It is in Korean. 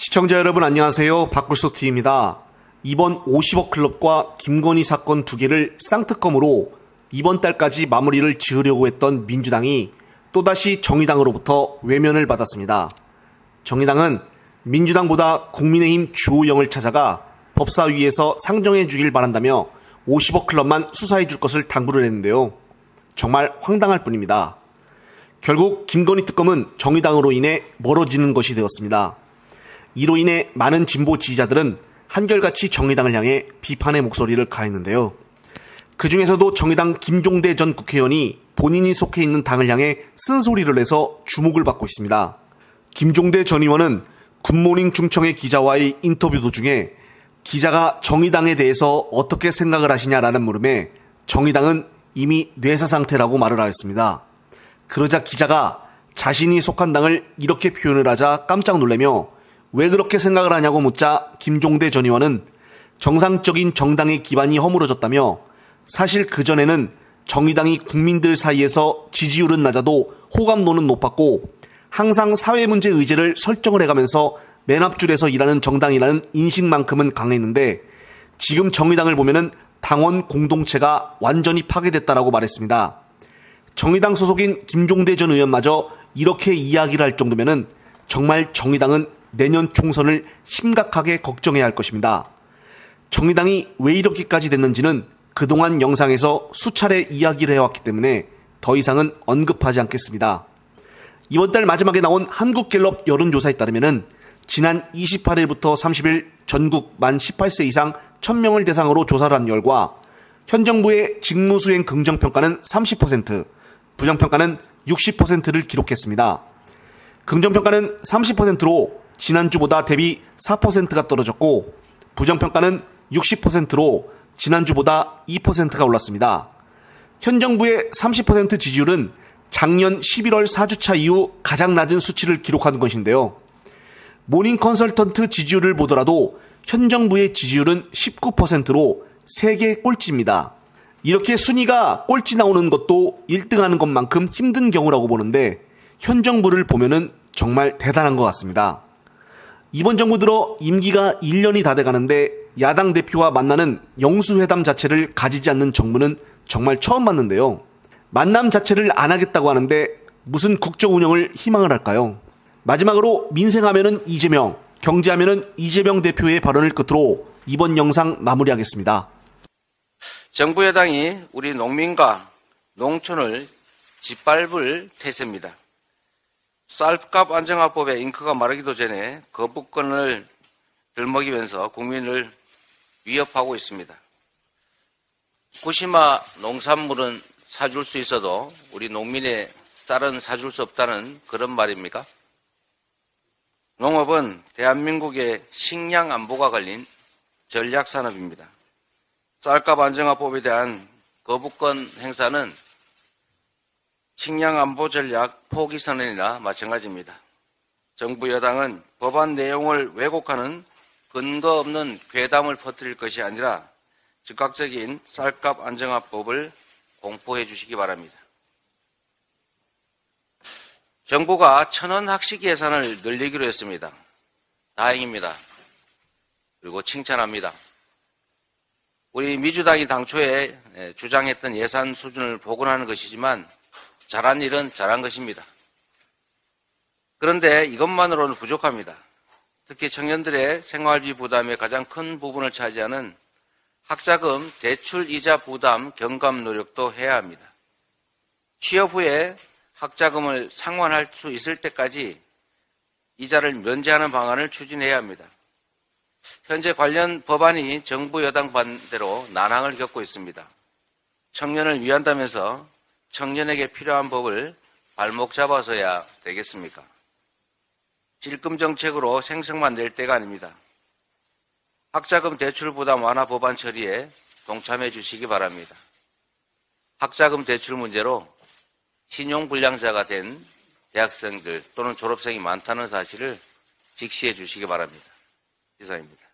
시청자 여러분 안녕하세요. 박굴소TV입니다. 이번 50억 클럽과 김건희 사건 두 개를 쌍특검으로 이번 달까지 마무리를 지으려고 했던 민주당이 또다시 정의당으로부터 외면을 받았습니다. 정의당은 민주당보다 국민의힘 주호영을 찾아가 법사위에서 상정해 주길 바란다며 50억 클럽만 수사해 줄 것을 당부를 했는데요. 정말 황당할 뿐입니다. 결국 김건희 특검은 정의당으로 인해 멀어지는 것이 되었습니다. 이로 인해 많은 진보 지지자들은 한결같이 정의당을 향해 비판의 목소리를 가했는데요. 그 중에서도 정의당 김종대 전 국회의원이 본인이 속해 있는 당을 향해 쓴소리를 내서 주목을 받고 있습니다. 김종대 전 의원은 굿모닝 중청의 기자와의 인터뷰 도중에 기자가 정의당에 대해서 어떻게 생각을 하시냐라는 물음에 정의당은 이미 뇌사 상태라고 말을 하였습니다. 그러자 기자가 자신이 속한 당을 이렇게 표현을 하자 깜짝 놀라며 왜 그렇게 생각을 하냐고 묻자 김종대 전 의원은 정상적인 정당의 기반이 허물어졌다며 사실 그전에는 정의당이 국민들 사이에서 지지율은 낮아도 호감도는 높았고 항상 사회문제 의제를 설정을 해가면서 맨 앞줄에서 일하는 정당이라는 인식만큼은 강했는데 지금 정의당을 보면은 당원 공동체가 완전히 파괴됐다라고 말했습니다. 정의당 소속인 김종대 전 의원마저 이렇게 이야기를 할 정도면은 정말 정의당은 내년 총선을 심각하게 걱정해야 할 것입니다. 정의당이 왜 이렇게까지 됐는지는 그동안 영상에서 수차례 이야기를 해왔기 때문에 더 이상은 언급하지 않겠습니다. 이번 달 마지막에 나온 한국갤럽 여론조사에 따르면 지난 28일부터 30일 전국 만 18세 이상 1000명을 대상으로 조사를 한 결과 현 정부의 직무수행 긍정평가는 30%, 부정평가는 60%를 기록했습니다. 긍정평가는 30%로 지난주보다 대비 4%가 떨어졌고 부정평가는 60%로 지난주보다 2%가 올랐습니다. 현 정부의 30% 지지율은 작년 11월 4주차 이후 가장 낮은 수치를 기록한 것인데요. 모닝 컨설턴트 지지율을 보더라도 현 정부의 지지율은 19%로 세계 꼴찌입니다. 이렇게 순위가 꼴찌 나오는 것도 1등하는 것만큼 힘든 경우라고 보는데 현 정부를 보면은 정말 대단한 것 같습니다. 이번 정부 들어 임기가 1년이 다 돼가는데 야당 대표와 만나는 영수회담 자체를 가지지 않는 정부는 정말 처음 봤는데요. 만남 자체를 안 하겠다고 하는데 무슨 국정 운영을 희망을 할까요? 마지막으로 민생하면은 이재명, 경제하면은 이재명 대표의 발언을 끝으로 이번 영상 마무리하겠습니다. 정부 여당이 우리 농민과 농촌을 짓밟을 태세입니다. 쌀값 안정화법의 잉크가 마르기도 전에 거부권을 들먹이면서 국민을 위협하고 있습니다. 구시마 농산물은 사줄 수 있어도 우리 농민의 쌀은 사줄 수 없다는 그런 말입니까? 농업은 대한민국의 식량 안보가 걸린 전략산업입니다. 쌀값 안정화법에 대한 거부권 행사는 식량 안보 전략 포기 선언이나 마찬가지입니다. 정부 여당은 법안 내용을 왜곡하는 근거 없는 괴담을 퍼뜨릴 것이 아니라 즉각적인 쌀값 안정화법을 공포해 주시기 바랍니다. 정부가 1000원 학식 예산을 늘리기로 했습니다. 다행입니다. 그리고 칭찬합니다. 우리 민주당이 당초에 주장했던 예산 수준을 복원하는 것이지만 잘한 일은 잘한 것입니다. 그런데 이것만으로는 부족합니다. 특히 청년들의 생활비 부담의 가장 큰 부분을 차지하는 학자금 대출 이자 부담 경감 노력도 해야 합니다. 취업 후에 학자금을 상환할 수 있을 때까지 이자를 면제하는 방안을 추진해야 합니다. 현재 관련 법안이 정부 여당 반대로 난항을 겪고 있습니다. 청년을 위한다면서 청년에게 필요한 법을 발목 잡아서야 되겠습니까? 질금 정책으로 생색만 낼 때가 아닙니다. 학자금 대출 부담 완화 법안 처리에 동참해 주시기 바랍니다. 학자금 대출 문제로 신용불량자가 된 대학생들 또는 졸업생이 많다는 사실을 직시해 주시기 바랍니다. 이상입니다.